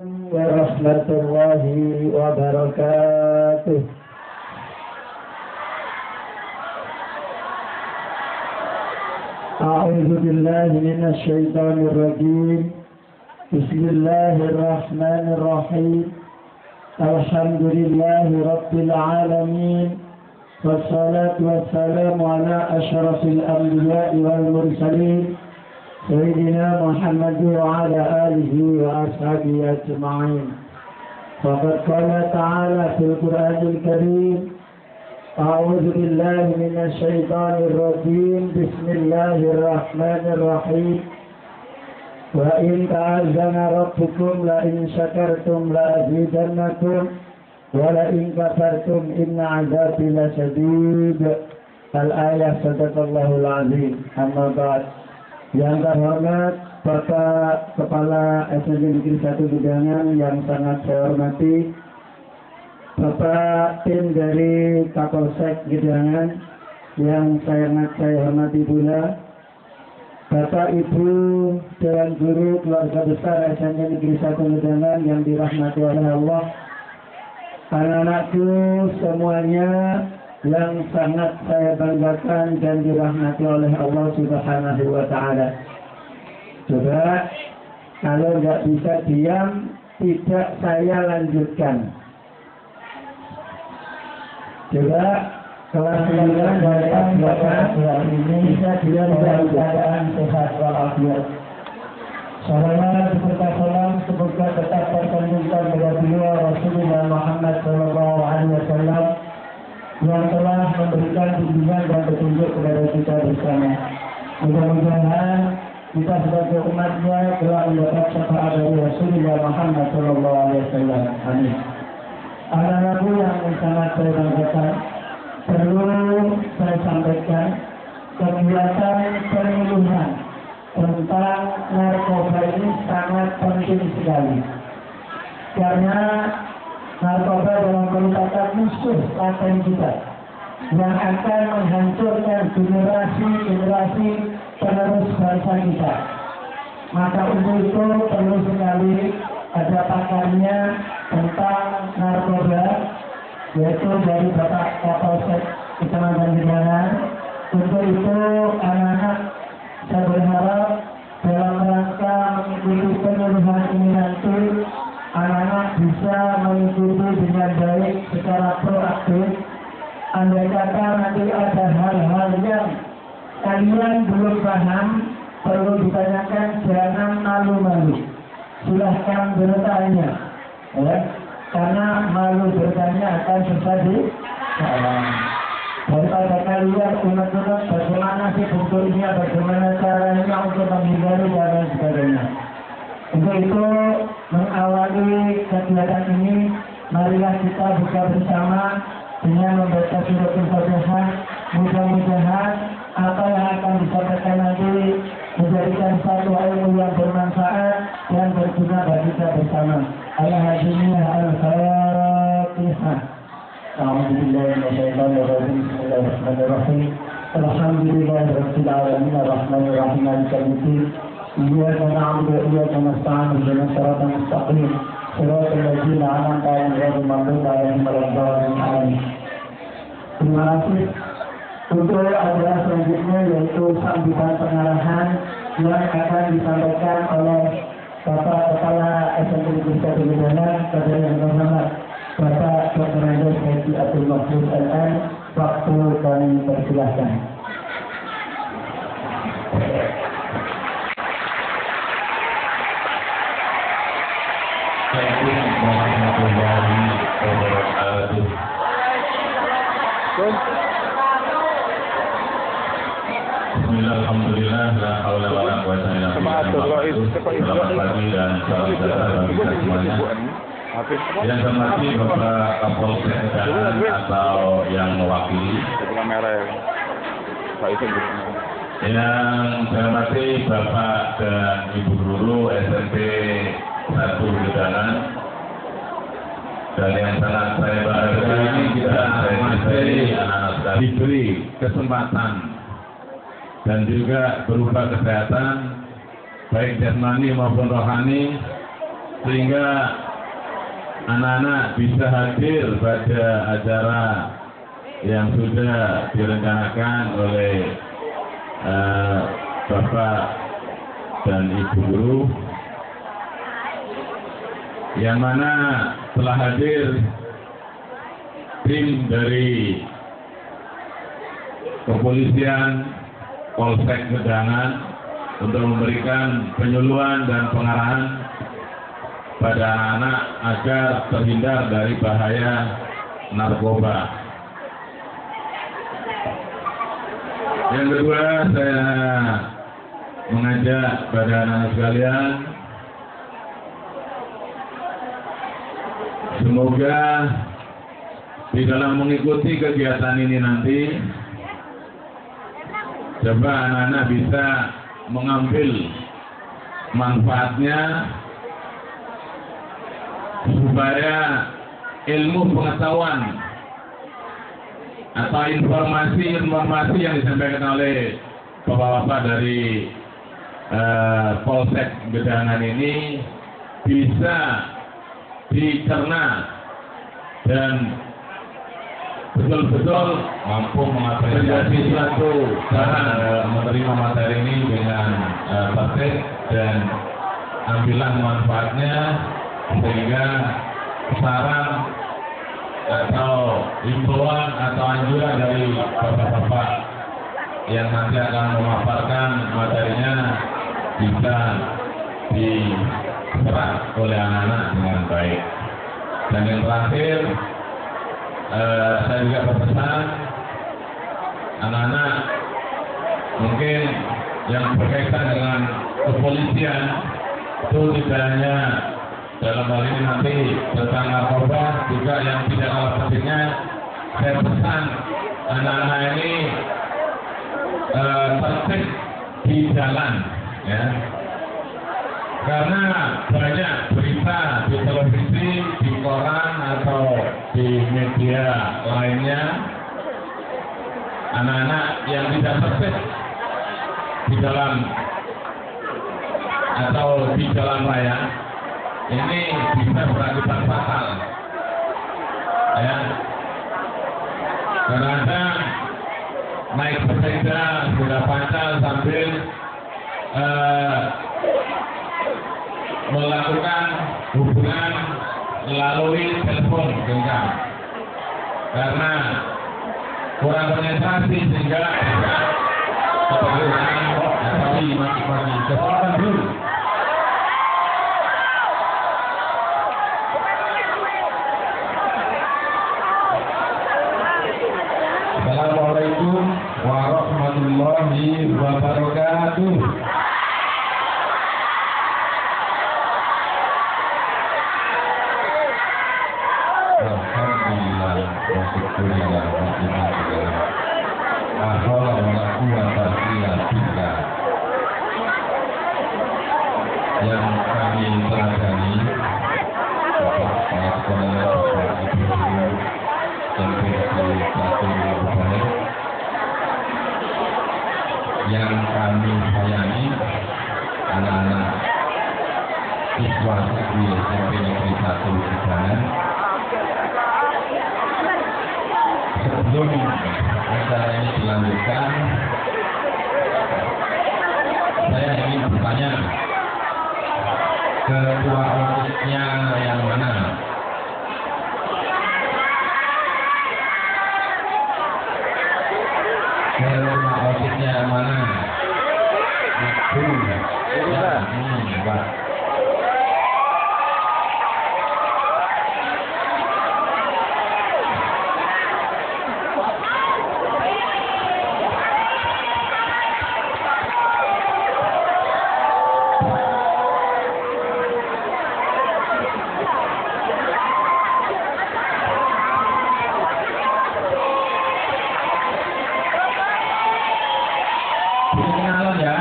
ورحمة الله وبركاته. أعوذ بالله من الشيطان الرجيم. بسم الله الرحمن الرحيم. الحمد لله رب العالمين، والصلاة والسلام على أشرف الأنبياء والمرسلين سيدنا محمد وعلى آله وأصحابه أجمعين. فقد قال تعالى في القرآن الكريم: أعوذ بالله من الشيطان الرجيم. بسم الله الرحمن الرحيم. وإن تأذن ربكم لئن شكرتم لأزيدنكم ولئن كفرتم إن عذابي لشديد. Al-ayah sadaqallahul azim. Amma ba'd. Yang terhormat Bapak Kepala SMK Negeri 1 Gedangan yang sangat saya hormati, Bapak tim dari Kapolsek Gedangan yang sangat saya hormati pula, Bapak Ibu Dewan Guru Keluarga Besar SMK Negeri 1 Gedangan yang dirahmati oleh Allah, anak-anakku semuanya yang sangat saya banggakan dan dirahmati oleh Allah Subhanahu wa Ta'ala. Coba kalau nggak bisa diam, tidak saya lanjutkan. Coba kelas 9 dari Bapak ini bisa diam dalam keadaan sehat walafiat. Salawat serta salam semoga tetap tersanjungkan kepada beliau Rasulullah Muhammad SAW yang telah memberikan bimbingan dan petunjuk kepada kita bersama. Mudah-mudahan kita sebagai umatnya telah mendapat syafaat dari Rasulullah Muhammad SAW. Amin. Anak-anakku yang sangat saya banggakan, perlu saya sampaikan kegiatan penyuluhan tentang narkoba ini sangat penting sekali. Karena narkoba dalam merupakan musuh laten kita yang akan menghancurkan generasi penerus bangsa kita. Maka untuk itu perlu sekali ada pakarnya tentang narkoba, yaitu dari Bapak Kapolsek Kecamatan Gedangan. Untuk itu anak-anak saya berharap dalam rangka mengikuti penyuluhan ini nanti anak-anak bisa mengikuti dengan baik secara proaktif. Andai kata nanti ada hal-hal yang kalian belum paham, perlu ditanyakan, jangan malu-malu. Silahkan bertanya, ya? Karena malu bertanya akan susah daripada kalian unek-unek bagaimana sih bentuknya, bagaimana caranya untuk menghindari dan lain sebagainya. Untuk itu mengawali kegiatan ini, marilah kita buka bersama dengan membaca surat Al-Fatihah. Mudah-mudahan apa yang akan disampaikan nanti menjadikan satu ilmu yang bermanfaat dan berguna bagi kita bersama. Al-Hadiniyah Al-Fatihah. A'udzubillahi minasyaitonir rajim. Bismillahirrahmanirrahim. Alhamdulillahirabbil alamin arrahmanir rahim maliki yaumiddin. Iyyaka na'budu wa iyyaka nasta'in ihdinas siratal mustaqim siratal ladzina an'amta 'alaihim ghairil maghdubi 'alaihim waladdallin. Terima kasih. Untuk acara selanjutnya yaitu sambutan pengarahan yang akan disampaikan oleh Bapak Kepala SMK Negeri 1 Gedangan, kepada yang terhormat Bapak Dr. Andes Haji Abdul Mahfud LM. Waktu kami persilahkan. Assalamualaikum warahmatullahi wabarakatuh. Bismillahirrahmanirrahim. La haula wala quwwata illa billah. Selamat pagi dan salam sejahtera bagi kita semuanya. Yang saya hormati Bapak Kapolsek Gedangan atau yang mewakili. Yang saya hormati Bapak dan Ibu Guru SMP 1 Gedangan. Dan yang sangat saya banggakan dan saya cintai anak-anak sekalian diberi kesempatan dan juga berupa kesehatan baik jasmani maupun rohani sehingga anak-anak bisa hadir pada acara yang sudah direncanakan oleh Bapak dan Ibu Guru, yang mana telah hadir tim dari kepolisian Polsek Gedangan untuk memberikan penyuluhan dan pengarahan pada anak agar terhindar dari bahaya narkoba. Yang kedua, saya mengajak pada anak sekalian, semoga di dalam mengikuti kegiatan ini nanti, coba anak-anak bisa mengambil manfaatnya supaya ilmu pengetahuan atau informasi yang disampaikan oleh bapak-bapak dari Polsek Gedangan ini bisa dicerna dan betul-betul mampu menjadi suatu cara menerima materi ini dengan tertib dan ambillah manfaatnya, sehingga saran atau himbauan atau anjuran dari bapak-bapak yang nanti akan memaparkan materinya bisa diserap oleh anak-anak dengan baik. Dan yang terakhir, saya juga berpesan anak-anak mungkin yang berkaitan dengan kepolisian itu tidak hanya dalam hal ini nanti tentang narkoba, juga yang tidak kalah pentingnya saya pesan anak-anak ini tertib di jalan, ya, karena banyak berita di televisi, di koran atau di media lainnya, anak-anak yang tidak tertib di dalam atau di jalan raya ini bisa berakibat fatal, ya. Kadang-kadang naik sepeda sudah pancal sambil melakukan hubungan melalui telepon genggam karena kurang konsentrasi, sehingga kepentingan atau maki-maki kesempatan dulu. Assalamualaikum warahmatullahi wabarakatuh. Alhamdulillah wa syukurillah wa bihamdillah. La haula wa la quwwata illa billah. Yang kami teladani Bapak Kepala Sekolah, Bapak Ibu Guru, dan Direktur Pelajaran yang kami sayangi, anak-anak siswa siswi SMP Negeri 1 Gedangan. Sebelum acara ini dilanjutkan, saya ingin bertanya, ketua OSIS-nya yang mana? Ketua OSIS-nya yang mana? Ibu. Ya, Pak. Kenalan ya.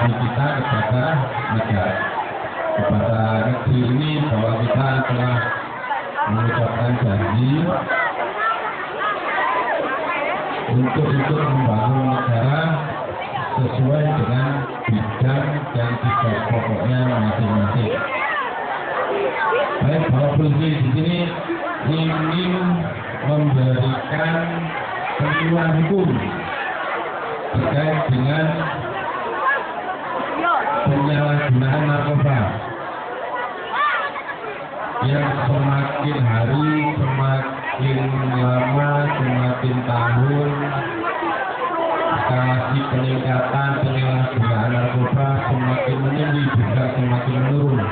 janji kita kepada negara, kepada negeri ini, bahwa kita telah mengucapkan janji untuk membangun negara sesuai dengan bidang dan tugas pokoknya masing-masing. Baik, Bapak Polisi di sini ingin memberikan penilaian hukum terkait dengan penyalahgunaan narkoba yang semakin hari, semakin lama, semakin tahun eskalasi peningkatan penyalahgunaan narkoba semakin meninggi, juga semakin menurun.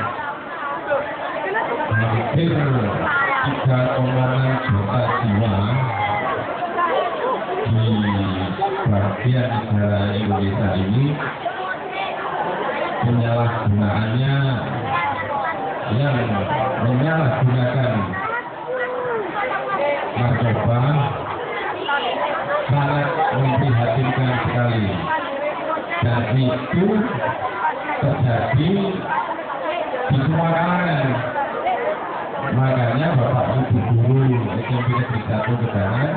Hampir 3,6 juta jiwa di bagian negara Indonesia ini penyalahgunaannya yang menyalahgunakan narkoba sangat memprihatinkan sekali, dan itu terjadi di semua kalangan. Makanya Bapak Ibu guru SMP Negeri 1 Gedangan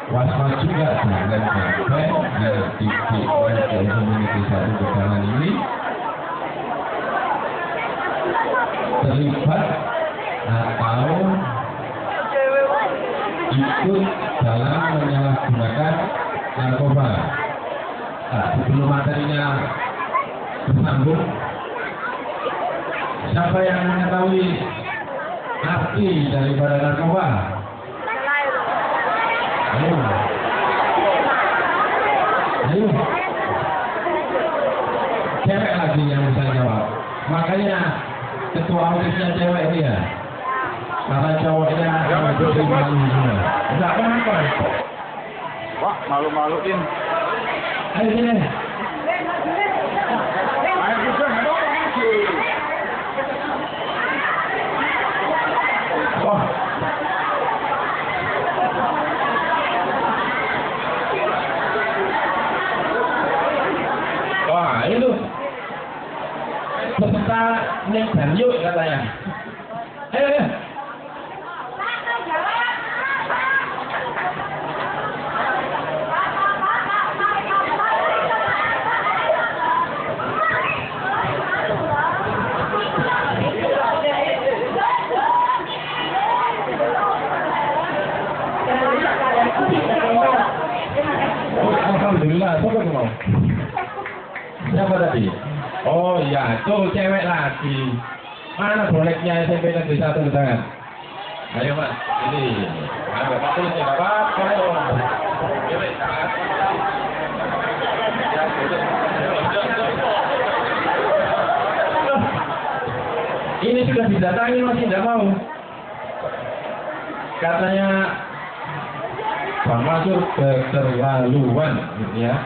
was-was juga, jangan sampai didik SMP Negeri 1 Gedangan ini terlibat atau ikut dalam menyalahgunakan narkoba. Nah, sebelum materinya bersambung, siapa yang mengetahui arti daripada narkoba? Ayo. Ayo. Cewek lagi yang bisa jawab. Makanya ketua OSIS-nya cewek dia. Karena cowoknya jadi malu semua. Enggak apa-apa. Pak, malu-maluin. Ayo sini. Ayo bisa Wah. Wah, itu peserta yang Banyu katanya. Ayo, ayo. Alhamdulillah, siapa yang mau? Siapa tadi? Oh iya, tuh cewek lagi. Mana boleknya SMP Negeri 1 Gedangan? Ayo Mas, ini. Ayo Pak Polisi, apa-apa. Ayo. Ini sudah didatangi masih tidak mau. Katanya Bang Masur keterlaluan, gitu ya.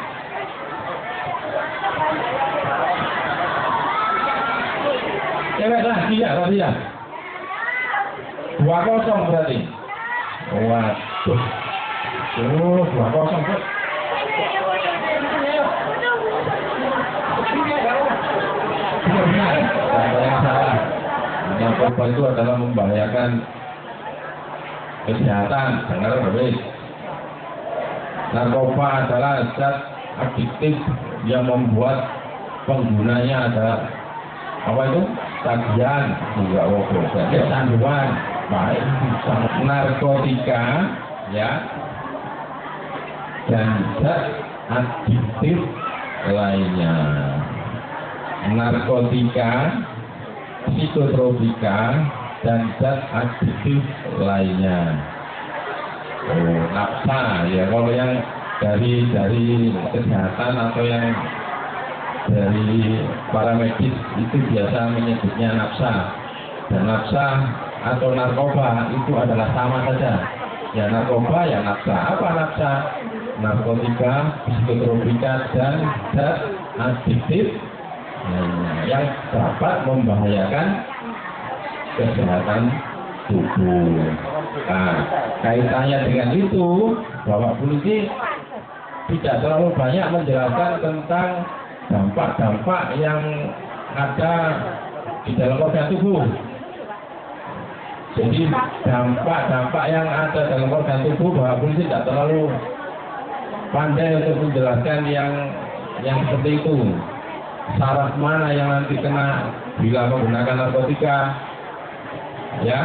Cewek lagi ya tadi ya. 2-0 berarti. Waduh. 2-0 Bud. Benar. Ada yang salah. Narkoba itu adalah membahayakan kesehatan. Dengar berbeda. Narkoba adalah zat adiktif yang membuat penggunanya ada apa itu? Tagihan juga kecanduan, baik narkotika ya, dan zat adiktif lainnya. Narkotika, psikotropika, dan zat adiktif lainnya. Oh, nafsa ya, kalau yang dari kesehatan atau yang dari para medis itu biasa menyebutnya nafsa, dan nafsa atau narkoba itu adalah sama saja ya, narkoba ya nafsa. Apa nafsa? Narkotika, psikotropika, dan zat adiktif yang dapat membahayakan kesehatan tubuh. Nah, kaitannya dengan itu, Bapak Polisi tidak terlalu banyak menjelaskan tentang dampak-dampak yang ada di dalam organ tubuh. Jadi dampak-dampak yang ada dalam organ tubuh, bahwa polisi tidak terlalu pandai untuk menjelaskan yang seperti itu. Saraf mana yang nanti kena bila menggunakan narkotika, ya.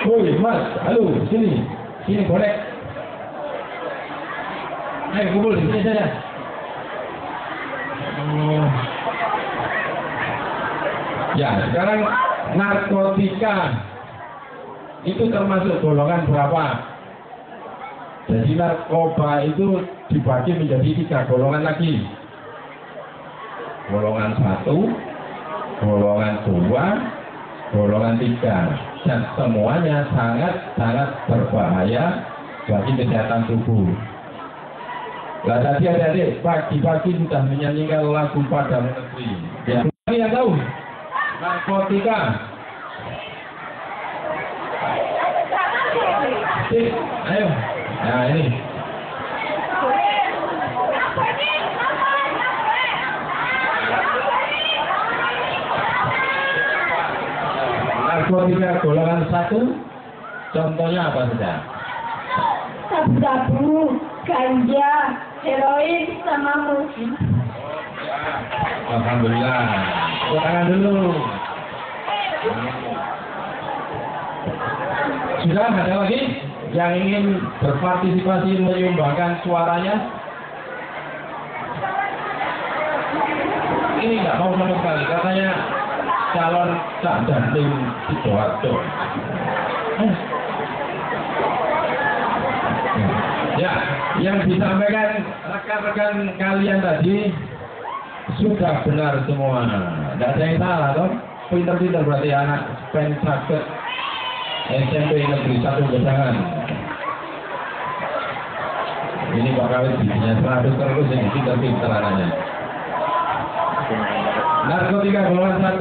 Woi mas, halo, sini boleh. Ayo kumpul di sini saja. Ya, sekarang narkotika itu termasuk golongan berapa? Jadi narkoba itu dibagi menjadi 3 golongan lagi. Golongan 1, golongan 2, golongan 3. Dan semuanya sangat berbahaya bagi kesehatan tubuh. Nah, tadi adik-adik pagi-pagi sudah menyanyikan lagu Padamu Negeri. Ya, ini yang tahu narkotika. Ayo, nah ini. Narkotika golongan 1, contohnya apa saja? Sabu-sabu, ganja, heroin, sama musik. Alhamdulillah. Tepuk tangan dulu. Sudah ada lagi yang ingin berpartisipasi menyumbangkan suaranya? Ini nggak mau sama sekali, katanya calon Cak Dantim Sidoarjo. Ya, yang disampaikan rekan-rekan kalian tadi sudah benar semua. Tidak ada yang salah, toh? Pinter-pinter berarti anak Pensaket SMP Negeri 1 Gedangan. Ini Pak Kawit giginya 100 terus ini pinter-pinter anaknya. Narkotika golongan 1,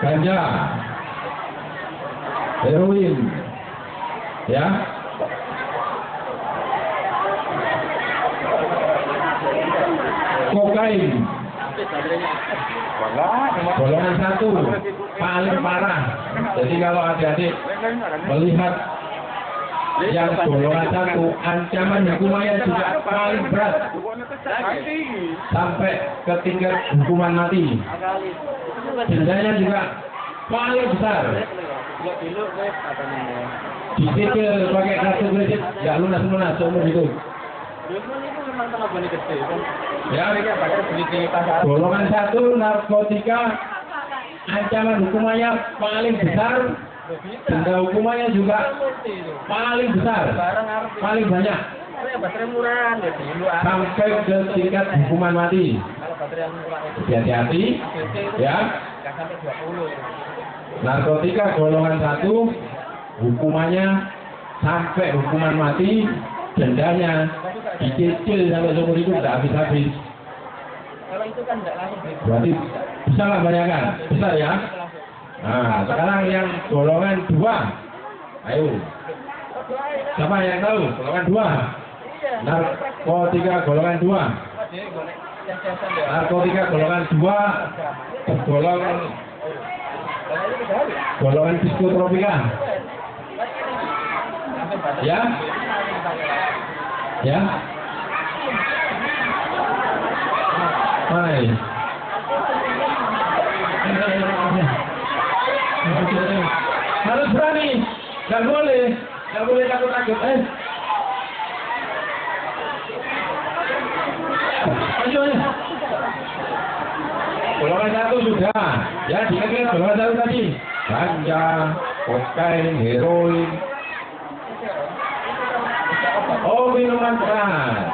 ganja, heroin, ya. Kokain, golongan 1 paling parah. Jadi kalau adik-adik melihat yang golongan 1, ancaman hukumannya juga paling berat, sampai ke tingkat hukuman mati. Dendanya juga paling besar. Dicicil pakai kartu kredit nggak lunas seumur hidup. Ya, golongan 1 narkotika, ancaman hukumannya paling besar, denda hukumannya juga paling besar, paling banyak, sampai ke tingkat hukuman mati. Hati-hati, ya. Narkotika golongan 1, hukumannya sampai hukuman mati, dendanya dicicil sampai seumur hidup, tidak habis-habis. Berarti bisa lah bayangkan, besar ya. Nah, sekarang yang golongan 2, ayo. Siapa yang tahu golongan 2? Narkotika golongan 2. Narkotika golongan 2 golongan psikotropika. Ya. Ya. Mana ini? Harus berani, nggak boleh takut-takut. Ayo. Golongan 1 sudah, ya diingat golongan 1 tadi, ganja, kokain, heroin. Oh, minuman keras.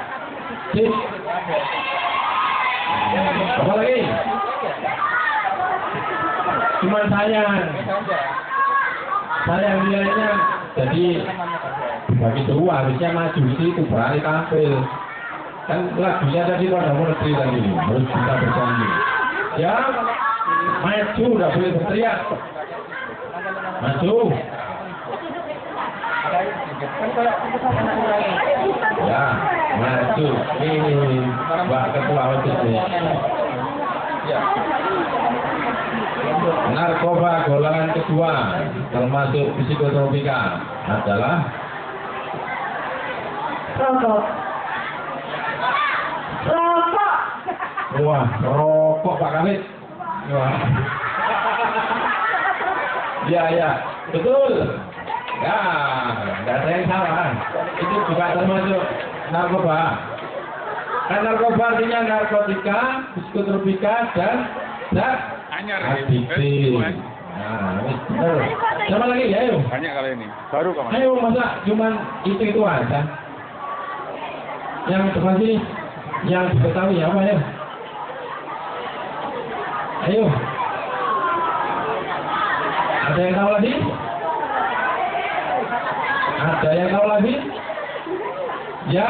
Apa lagi? Cuma sayang nilainya. Jadi bagi 2 harusnya maju itu berani tampil. Kan lagunya tadi Padamu Negeri tadi harus bisa berjanji. Ya, maju, udah boleh berteriak. Maju. Ya, Maju. Ini Mbak Ketua OJK. Ya. Narkoba golongan kedua termasuk psikotropika adalah Rokok. Rokok. wah, rokok Pak Khalid. Wah. Ya, betul. Ya, nggak ada yang salah. Itu juga termasuk narkoba. Kan narkoba artinya narkotika, psikotropika, dan adiktif. Nah, betul. Sama lagi ya, ayo. Banyak kali ini. Baru kamu. Ayo, masa cuman itu aja. Yang depan sini, yang diketahui apa ya? Ayo. Ada yang tahu lagi? Ada yang tahu lagi? Ya?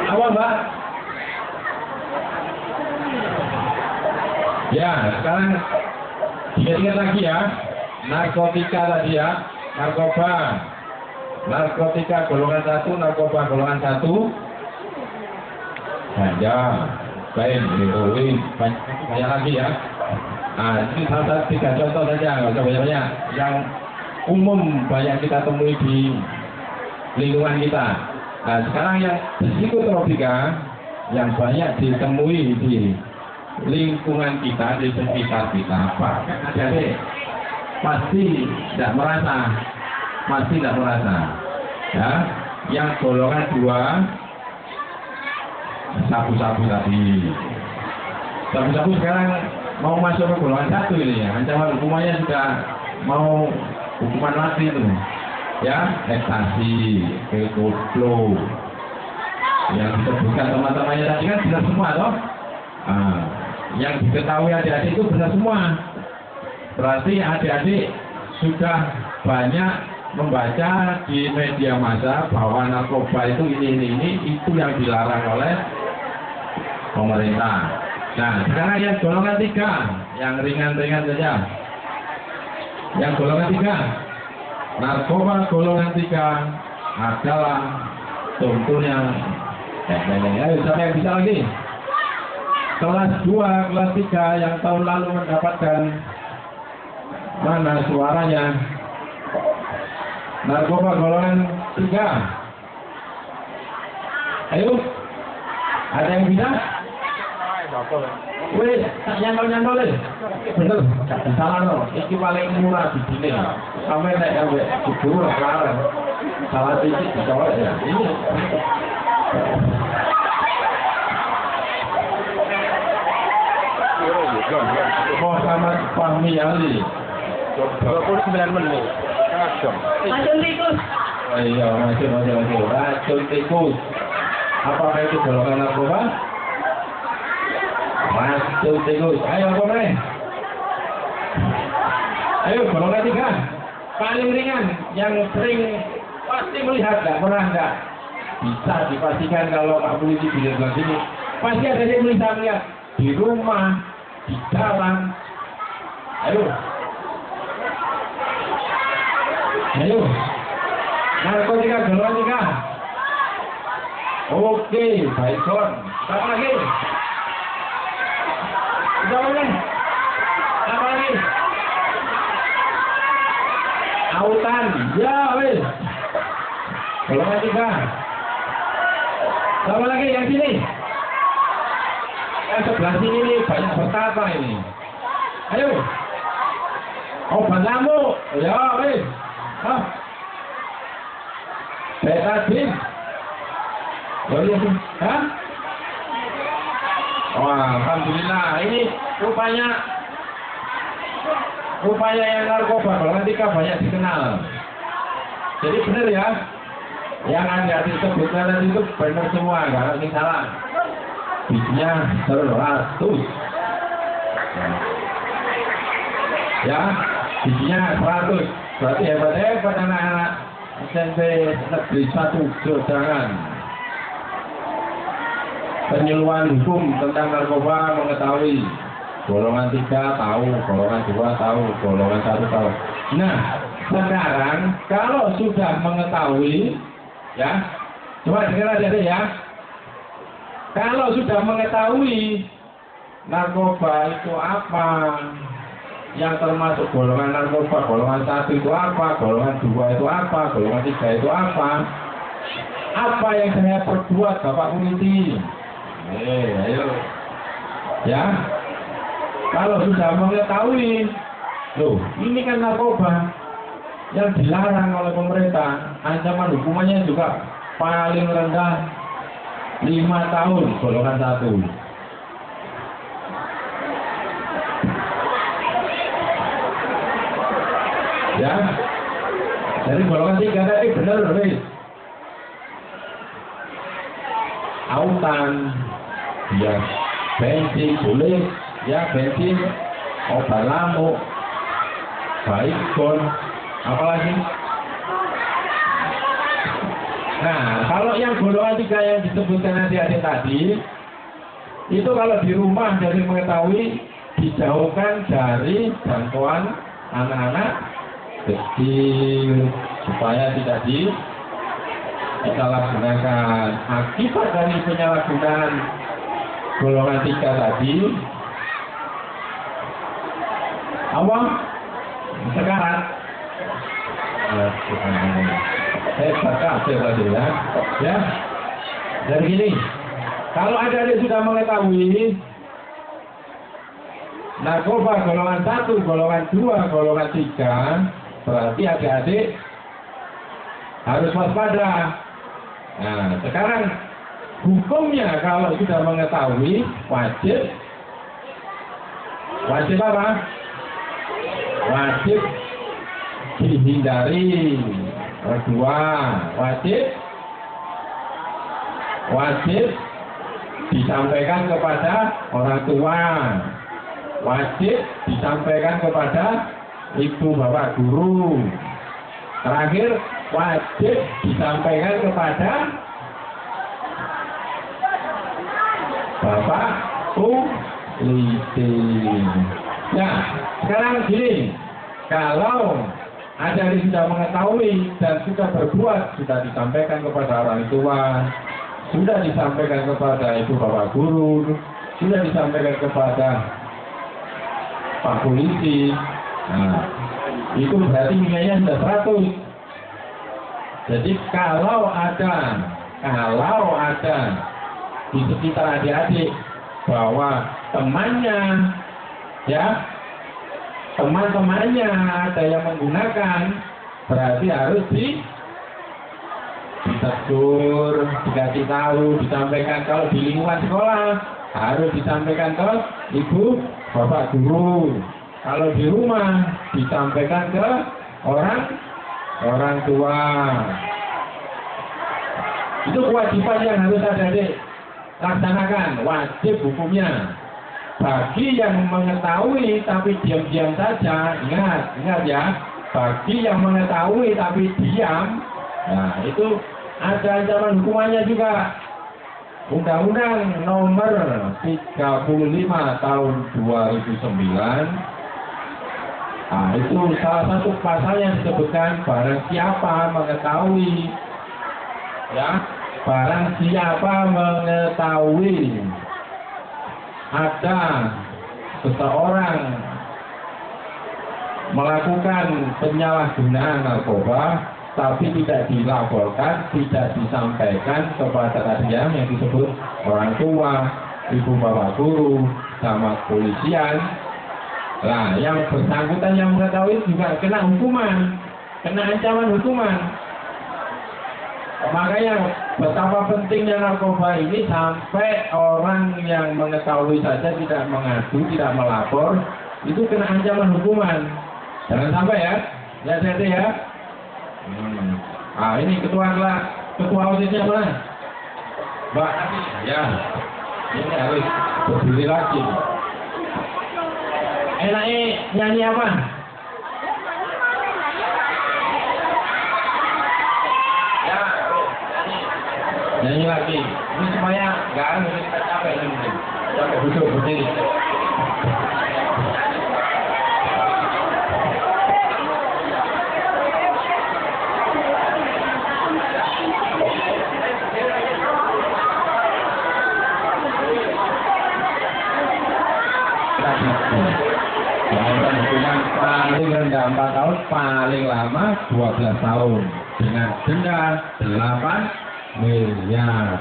Apa, Mbak? Ya, sekarang diingat lagi ya. Narkotika tadi ya, narkoba. Narkotika golongan 1, narkoba golongan 1. Ganja, lain, heroin, banyak lagi ya. Nah, ini salah satu 3 contoh saja, nggak usah banyak-banyak. Yang umum banyak kita temui di lingkungan kita. Nah, sekarang yang psikotropika yang banyak ditemui di lingkungan kita, di sekitar kita, Pak. Jadi pasti tidak merasa, ya. Yang golongan 2, sabu-sabu tadi. Sabu-sabu sekarang mau masuk ke golongan 1 ini ya. Ancaman hukumannya sudah mau hukuman mati itu. Ya, ekstasi, koplo. Yang disebutkan teman-temannya tadi kan benar semua toh. Nah, yang diketahui adik-adik itu benar semua. Berarti adik-adik sudah banyak membaca di media massa bahwa narkoba itu ini itu yang dilarang oleh pemerintah. Nah, sekarang yang golongan 3, yang ringan-ringan saja. Yang golongan 3, narkoba golongan 3 adalah contohnya. Ayo, siapa yang bisa lagi? Kelas 2, kelas 3 yang tahun lalu mendapatkan mana suaranya? Narkoba golongan 3. Ayo, ada yang bisa? Wih, nyantol deh. Bener, salah no. Iki paling murah di sini. Sampai naik sampai kubur larang. Salah titik dicolek ya. Ini. Muhammad Fahmi Ali. 29 menit. Setengah jam. Racun tikus. Oh iya, masuk. Racun tikus. Apakah itu golongan narkoba? Racun tikus. Ayo apa nih? Ayo golongan 3. Paling ringan, yang sering pasti melihat, nggak pernah nggak bisa dipastikan kalau Pak Polisi di sebelah sini. Pasti ada yang bisa melihat di rumah, di jalan. Ayo. Narkotika golongan 3. Oke, baiklah. Apa lagi? Apa lagi? Autan. Ya, wes. Golongan 3. Apa lagi yang sini? Yang sebelah sini nih banyak bertata ini. Ayo. Obat nyamuk. Ya, wes. Hah? Betadine. Hah? Wah, alhamdulillah. Ini rupanya yang narkoba golongan 3 banyak dikenal. Jadi benar ya. Yang Anda disebutkan tadi itu benar semua, nggak ada yang salah. Bijinya 100. Ya, bijinya 100. Berarti hebat anak-anak SMP Negeri 1 Jodangan. Penyuluhan hukum tentang narkoba mengetahui. Golongan 3 tahu, golongan 2 tahu, golongan 1 tahu. Nah, sekarang kalau sudah mengetahui, ya, coba dengar adik-adik ya, kalau sudah mengetahui narkoba itu apa, yang termasuk golongan narkoba, golongan 1 itu apa, golongan 2 itu apa, golongan 3 itu apa yang saya perbuat Bapak Polisi? Ayo, ya, kalau sudah mengetahui, loh, ini kan narkoba yang dilarang oleh pemerintah, ancaman hukumannya juga paling rendah 5 tahun golongan 1. Ya, dari golongan 3 tadi benar, wis. Autan, ya, bensin boleh, ya, bensin, obat lamuk, baikon, apalagi. Nah, kalau yang golongan 3 yang disebutkan adik-adik tadi, itu kalau di rumah dari mengetahui dijauhkan dari jangkauan anak-anak kecil supaya tidak disalahgunakan. Akibat dari penyalahgunaan golongan 3 tadi, apa? Sekarat. Hebat tadi ya. Dari gini, kalau adik-adik sudah mengetahui narkoba golongan 1, golongan 2, golongan 3, berarti adik-adik harus waspada. Nah, sekarang hukumnya kalau sudah mengetahui wajib apa? Wajib dihindari. Kedua, wajib disampaikan kepada orang tua, wajib disampaikan kepada ibu bapak guru. Terakhir, wajib disampaikan kepada bapak polisi. Nah, sekarang gini, kalau ada yang sudah mengetahui dan sudah berbuat, sudah disampaikan kepada orang tua, sudah disampaikan kepada ibu bapak guru, sudah disampaikan kepada pak polisi. Nah, itu berarti nilainya sudah 100. Jadi kalau ada di sekitar adik-adik bahwa temannya, ya, teman-temannya ada yang menggunakan, berarti harus ditegur, dikasih tahu, disampaikan. Kalau di lingkungan sekolah harus disampaikan ke ibu bapak guru. Kalau di rumah disampaikan ke orang tua. Itu kewajiban yang harus adik-adik laksanakan, wajib hukumnya. Bagi yang mengetahui tapi diam-diam saja, ingat ya, bagi yang mengetahui tapi diam, nah itu ada ancaman hukumannya juga. Undang-Undang Nomor 35 Tahun 2009. Nah, itu salah satu pasal yang disebutkan barang siapa mengetahui, ya, barang siapa mengetahui ada seseorang melakukan penyalahgunaan narkoba tapi tidak dilaporkan, tidak disampaikan kepada tadi yang disebut orang tua, ibu bapak guru, sama polisian. Nah, yang bersangkutan yang mengetahui juga kena hukuman, kena ancaman hukuman. Makanya betapa pentingnya narkoba ini sampai orang yang mengetahui saja tidak mengadu, tidak melapor, itu kena ancaman hukuman. Jangan sampai ya, hati-hati ya. Ah, ini ketua OSIS-nya mana? Mbak, ya, ini harus berdiri lagi. Enaknya nyanyi apa? Ya, nyanyi lagi. Ini supaya nggak harus kita capek nih. Capek duduk berdiri. paling lama 12 tahun dengan denda 8 miliar.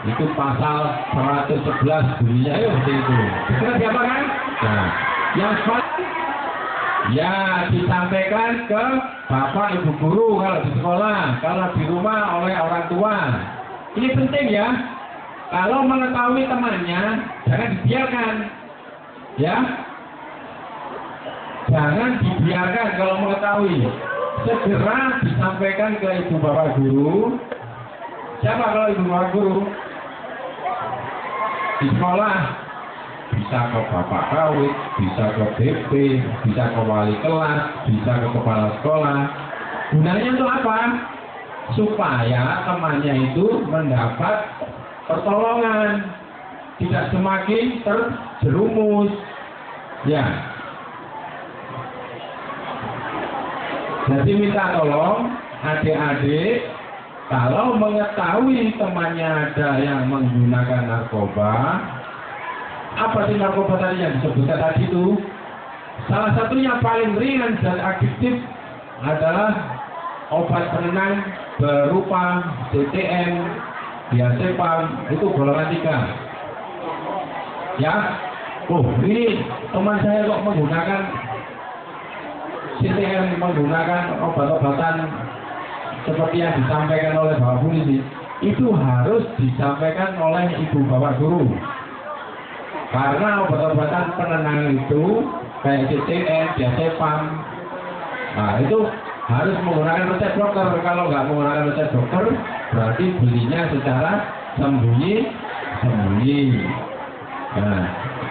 Itu pasal 111 bunyinya seperti itu. Betul siapa kan? Nah, yang ya disampaikan ke bapak ibu guru kalau di sekolah, kalau di rumah oleh orang tua. Ini penting ya. Kalau mengetahui temannya, jangan dibiarkan. Ya, jangan dibiarkan kalau mengetahui. Segera disampaikan ke ibu bapak guru. Siapa kalau ibu bapak guru? Di sekolah bisa ke bapak kawit, bisa ke BP, bisa ke wali kelas, bisa ke kepala sekolah. Gunanya untuk apa? Supaya temannya itu mendapat pertolongan, tidak semakin terjerumus. Ya. Jadi minta tolong adik-adik, kalau mengetahui temannya ada yang menggunakan narkoba, apa sih narkoba tadi yang disebutkan tadi itu? Salah satunya paling ringan dan adiktif adalah obat penenang berupa DTM, diazepam, itu golongan 3. Ya, ini teman saya kok menggunakan DTM, menggunakan obat-obatan seperti yang disampaikan oleh Bapak Polisi, itu harus disampaikan oleh Ibu Bapak Guru. Karena obat-obatan penenang itu kayak DTM, diazepam, nah itu harus menggunakan resep dokter. Kalau nggak menggunakan resep dokter, berarti belinya secara sembunyi. Nah,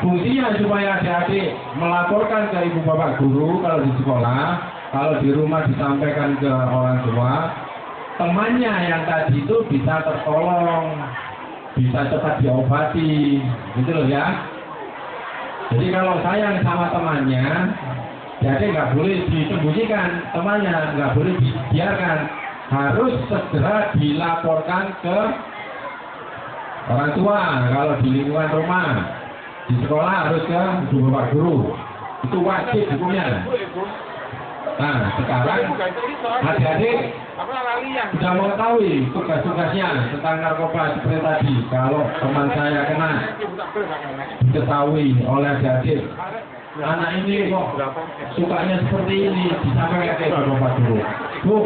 fungsinya supaya adik-adik melaporkan ke ibu bapak guru kalau di sekolah, kalau di rumah disampaikan ke orang tua, temannya yang tadi itu bisa tertolong, bisa cepat diobati, gitu loh ya. Jadi kalau sayang sama temannya, jadi nggak boleh disembunyikan temannya, nggak boleh dibiarkan, harus segera dilaporkan ke orang tua. Kalau di lingkungan rumah, di sekolah harus ke ibu bapak guru, itu wajib hukumnya. Nah sekarang adik-adik sudah mengetahui tugas-tugasnya tentang narkoba seperti tadi. Kalau teman saya kena, diketahui oleh adik-adik, anak ini kok sukanya seperti ini, disampaikan ke ibu bapak guru. Bu,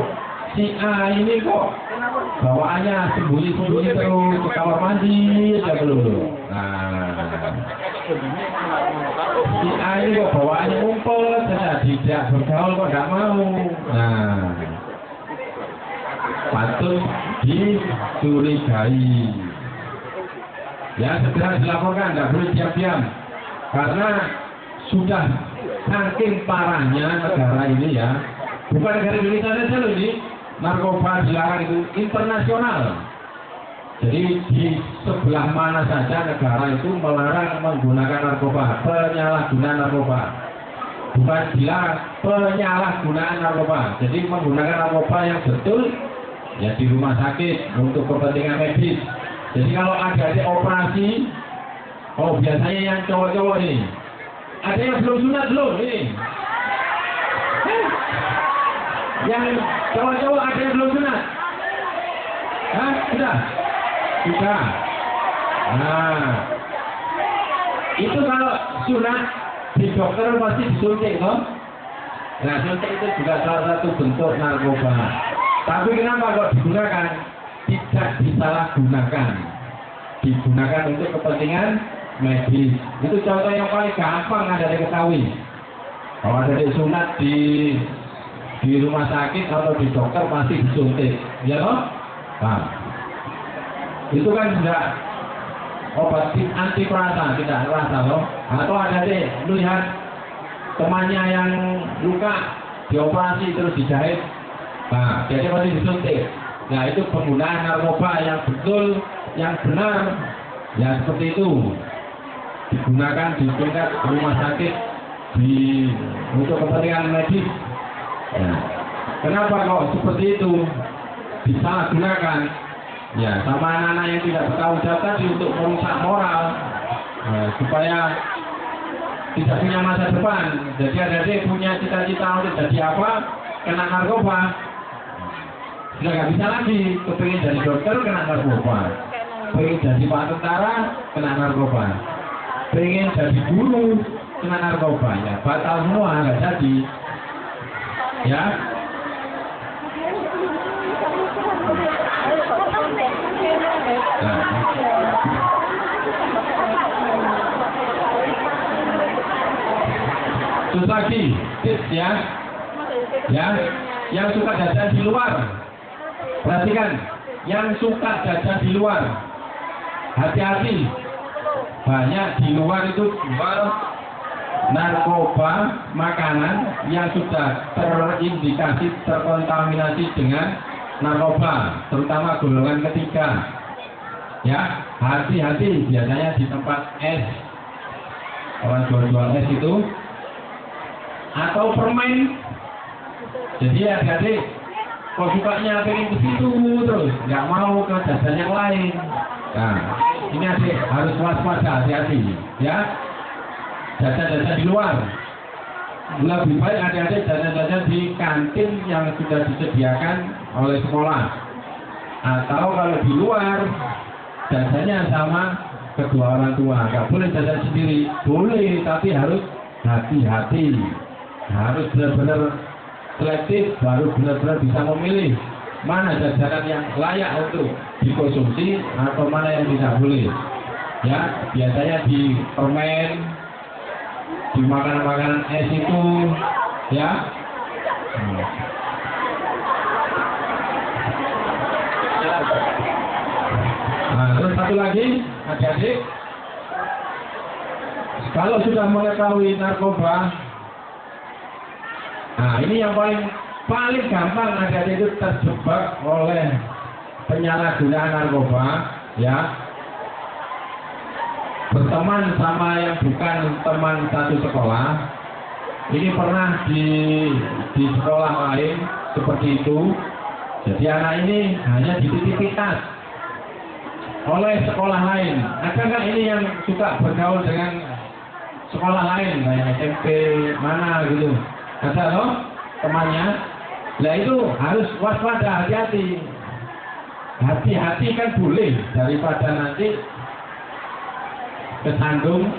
si A ini kok bawaannya sembunyi-sembunyi terus ke kamar mandi aja dulu. Nah, si A ini kok bawaannya ngumpet saja, tidak bergaul kok tidak mau. Nah, patut dicurigai. Ya segera dilaporkan, tidak boleh diam-diam. Karena sudah saking parahnya negara ini ya, bukan negara Indonesia saja loh ini, narkoba dilarang itu internasional. Jadi di sebelah mana saja negara itu melarang menggunakan narkoba, penyalahgunaan narkoba. Bukan dilarang, penyalahgunaan narkoba. Jadi menggunakan narkoba yang betul ya di rumah sakit untuk kepentingan medis. Jadi kalau ada operasi, oh biasanya yang cowok-cowok nih, ada yang belum sunat belum ini? Yang cowok-cowok ada yang belum sunat? Hah? Sudah? Sudah. Nah, itu kalau sunat di dokter pasti disuntik, toh? Nah, suntik itu juga salah satu bentuk narkoba. Tapi kenapa kok digunakan? Tidak disalahgunakan. Digunakan untuk kepentingan medis. Itu contoh yang paling gampang ada diketahui. Kalau ada disunat di rumah sakit atau di dokter pasti disuntik, ya toh? Nah, itu kan sudah obat anti perasa, tidak rasa loh. Atau ada deh melihat temannya yang luka dioperasi terus dijahit, nah jadi pasti disuntik. Nah itu penggunaan narkoba yang betul, yang benar, ya seperti itu, digunakan di tingkat rumah sakit untuk kepentingan medis. Ya. Kenapa kok seperti itu disalahgunakan? Ya, sama anak-anak yang tidak bertanggung jawab tadi untuk merusak moral, supaya tidak punya masa depan. Jadi adik-adik punya cita-cita untuk jadi apa? kena narkoba. Sudah nggak bisa lagi, kepengen jadi dokter kena narkoba, pengen jadi pak tentara kena narkoba, pengen jadi guru kena narkoba, ya batal semua, nggak jadi, ya. Nah. Terus lagi, tips ya, yang suka jajan di luar, perhatikan, yang suka jajan di luar, hati-hati, banyak di luar itu jual narkoba, makanan yang sudah terindikasi terkontaminasi dengan narkoba, terutama golongan ketiga. Ya, hati-hati, biasanya di tempat es, orang jual-jual es itu, atau permen. Jadi adik-adik, kok sukanya pengen ke situ terus, nggak mau ke jajan yang lain. Nah, ini adik harus waspada, hati-hati, ya. Jajan-jajan di luar. Lebih baik adik-adik jajan-jajan di kantin yang sudah disediakan oleh sekolah. Atau kalau di luar, jajannya sama kedua orang tua. Nggak boleh jajan sendiri, boleh, tapi harus hati-hati. Harus benar-benar selektif, baru benar-benar bisa memilih mana jajanan yang layak untuk dikonsumsi atau mana yang tidak boleh. Ya, biasanya di permen, di makanan-makanan es itu, ya. Nah, terus satu lagi, adik-adik, kalau sudah mengetahui narkoba, nah ini yang paling gampang adik-adik itu terjebak oleh penyalahgunaan narkoba, ya. Berteman sama yang bukan teman satu sekolah. Ini pernah di sekolah lain seperti itu. Jadi anak ini hanya dititipi tas oleh sekolah lain. Ada nggak ini yang suka bergaul dengan sekolah lain, kayak SMP mana gitu? Ada loh temannya. Nah itu harus waspada, hati-hati. Hati-hati kan boleh, daripada nanti kesandung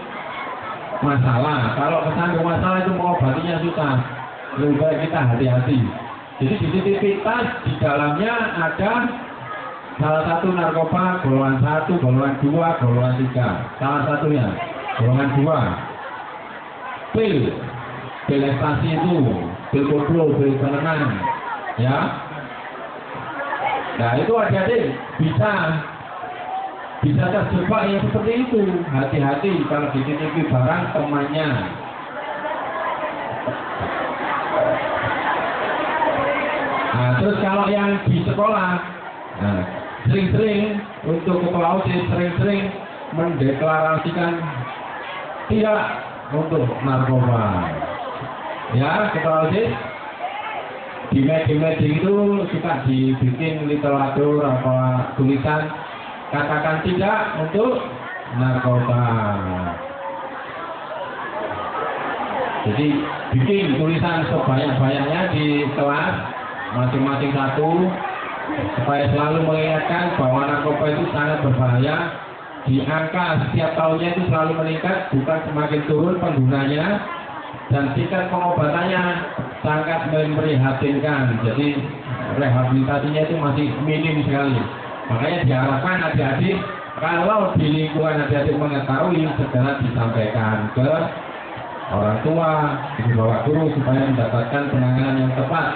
masalah. Kalau kesandung masalah itu mengobatinya susah. Lebih baik kita hati-hati. Jadi di titik tas di dalamnya ada salah satu narkoba golongan 1, golongan 2, golongan 3. Salah satunya golongan 2. Pil ekstasi itu, pil koplo, pil penenang, ya. Nah itu adik-adik bisa terjebak yang seperti itu. Hati-hati kalau dititipi barang temannya. Nah terus kalau yang di sekolah, nah, sering-sering untuk ketua OSIS sering-sering mendeklarasikan tidak untuk narkoba. Ya, ketua OSIS di media-media itu suka dibikin literatur apa tulisan katakan tidak untuk narkoba. Jadi bikin tulisan sebanyak-banyaknya di kelas masing-masing satu supaya selalu mengingatkan bahwa narkoba itu sangat berbahaya. Di angka setiap tahunnya itu selalu meningkat, bukan semakin turun penggunanya, dan tingkat pengobatannya sangat memprihatinkan. Jadi rehabilitasinya itu masih minim sekali. Makanya diharapkan adik-adik kalau di lingkungan adik-adik mengetahui segera disampaikan ke orang tua, ibu bapak guru supaya mendapatkan penanganan yang tepat.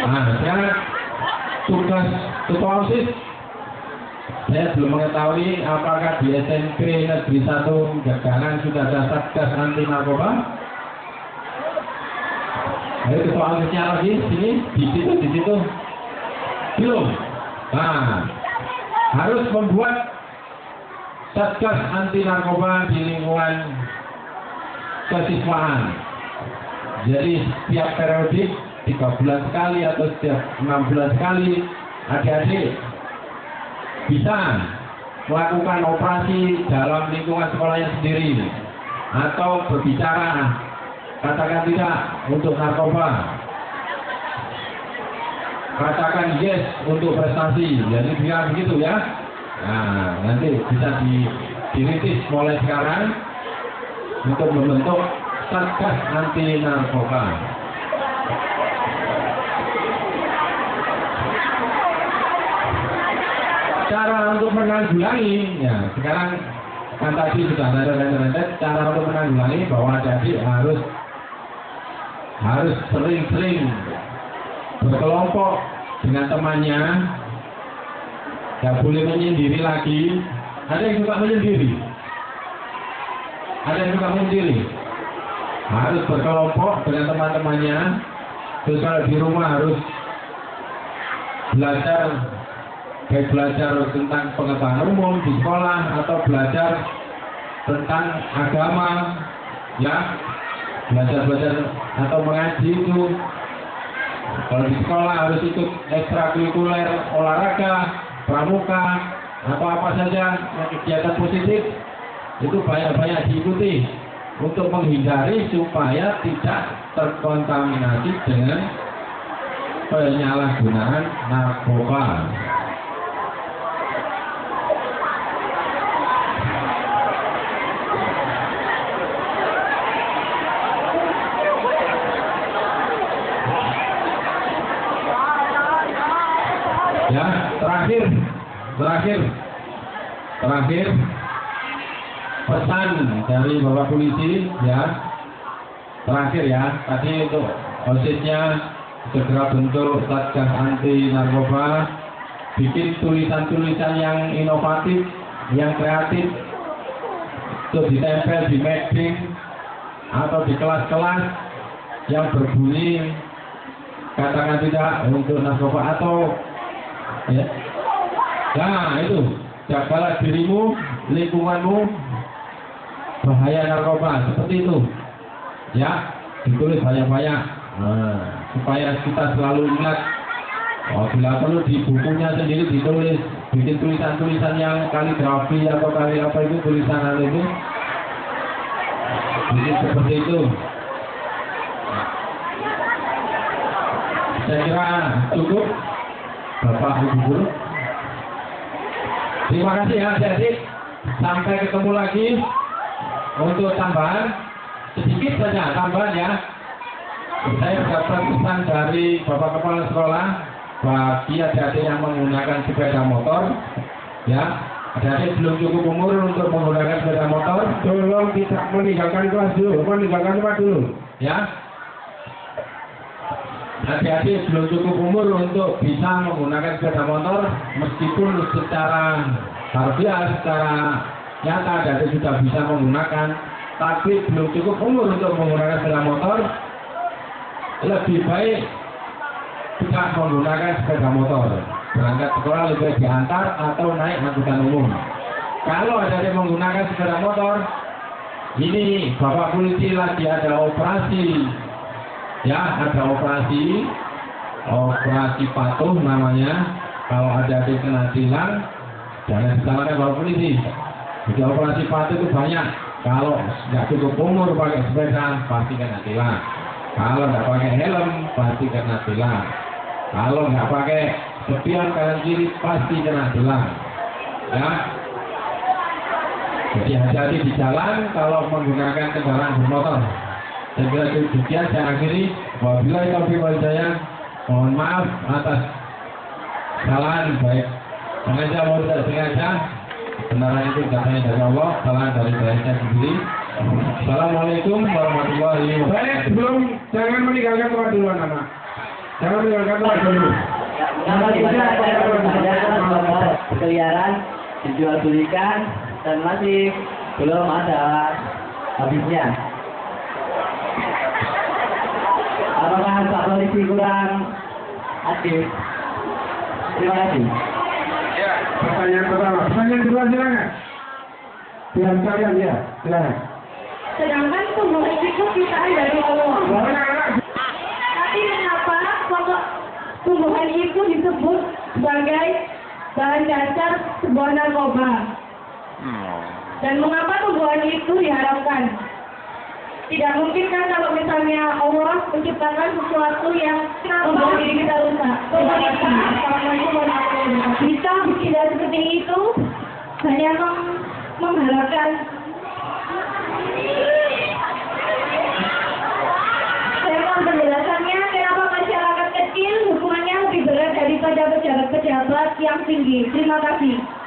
Nah, sekarang tugas ketua OSIS, saya belum mengetahui apakah di SMP Negeri 1 Jaganan sudah ada satgas anti narkoba. Ayo ketua OSISnya lagi sini, di situ belum. Nah, harus membuat satgas anti narkoba di lingkungan kesiswaan. Jadi setiap periodik 3 bulan sekali atau setiap 6 bulan sekali adik-adik bisa melakukan operasi dalam lingkungan sekolahnya sendiri atau berbicara katakan tidak untuk narkoba, katakan yes untuk prestasi, jadi bilang begitu ya. Nah, nanti bisa dirintis mulai sekarang untuk membentuk Satgas Anti Narkoba. Cara untuk menanggulangi, ya sekarang kan tadi sudah ada cara untuk menanggulangi bahwa adik harus sering-sering berkelompok dengan temannya, nggak boleh menyendiri lagi. Ada yang suka menyendiri, harus berkelompok dengan teman-temannya. Terus kalau di rumah harus belajar, baik belajar tentang pengetahuan umum di sekolah atau belajar tentang agama, ya belajar atau mengaji itu. Kalau di sekolah harus ikut ekstrakurikuler, olahraga, pramuka, atau apa saja kegiatan positif itu banyak-banyak diikuti untuk menghindari supaya tidak terkontaminasi dengan penyalahgunaan narkoba. Ya, terakhir pesan dari Bapak Polisi ya. Terakhir ya, tadi untuk OSIS-nya segera bentuk Satgas Anti Narkoba, bikin tulisan-tulisan yang inovatif, yang kreatif, untuk ditempel di meeting atau di kelas-kelas yang berbunyi katakan tidak untuk narkoba atau ya. Nah itu, jagalah dirimu, lingkunganmu, bahaya narkoba, seperti itu ya, ditulis banyak-banyak. Nah, supaya kita selalu ingat, bila perlu di bukunya sendiri ditulis, bikin tulisan-tulisan yang kaligrafi atau kali apa itu, tulisan itu bikin seperti itu. Saya kira cukup Bapak Ibu Guru. Terima kasih ya adik-adik. Sampai ketemu lagi. Untuk tambahan sedikit saja tambahan ya. Saya dapat pesan dari Bapak Kepala Sekolah bagi adik-adik yang menggunakan sepeda motor ya. Adik-adik belum cukup umur untuk menggunakan sepeda motor, tolong tidak meninggalkan kelas dulu, meninggalkan tempat dulu ya. Adik-adik belum cukup umur untuk bisa menggunakan sepeda motor, meskipun secara harfiah, secara nyata adik-adik sudah bisa menggunakan, tapi belum cukup umur untuk menggunakan sepeda motor. Lebih baik tidak menggunakan sepeda motor, berangkat sekolah lebih baik diantar atau naik angkutan umum. Kalau adik-adik menggunakan sepeda motor, ini Bapak Polisi lagi ada operasi. Ya, ada operasi patuh namanya. Kalau ada kena tilang, jangan disalahkan Bapak Polisi. Jadi operasi patuh itu banyak. Kalau nggak cukup umur pakai sepeda, pasti kena tilang. Kalau nggak pakai helm, pasti kena tilang. Kalau nggak pakai spion kanan kiri, pasti kena tilang. Ya. Jadi hati-hati di jalan kalau menggunakan kendaraan bermotor. Saya kira demikian, saya akhiri. Wabillahi taufiq wal hidayah. Mohon maaf atas kesalahan baik sengaja maupun tidak sengaja. Kebenaran itu datangnya dari Allah, kesalahan dari saya sendiri. Assalamualaikum warahmatullahi wabarakatuh. Baik, sebelum jangan meninggalkan tempat dulu anak-anak. Jangan meninggalkan tempat dulu. Nama kita berkeliaran, dijual belikan, dan masih belum ada habisnya. Apakah Pak Polisi kurang adil? Terima kasih. Ya, pertanyaan pertama. Pertanyaan kedua silakan. Biar kalian ya, silakan. Sedangkan tumbuhan itu ciptaan dari Allah. Tapi kenapa pokok tumbuhan itu disebut sebagai bahan dasar sebuah narkoba? Dan mengapa tumbuhan itu diharapkan? Tidak mungkin kan kalau misalnya Allah menciptakan sesuatu yang membuat diri kita rusak. Bisa tidak seperti itu, hanya mengharapkan. Saya mau penjelasannya kenapa masyarakat kecil hukumannya lebih berat daripada pejabat-pejabat yang tinggi. Terima kasih.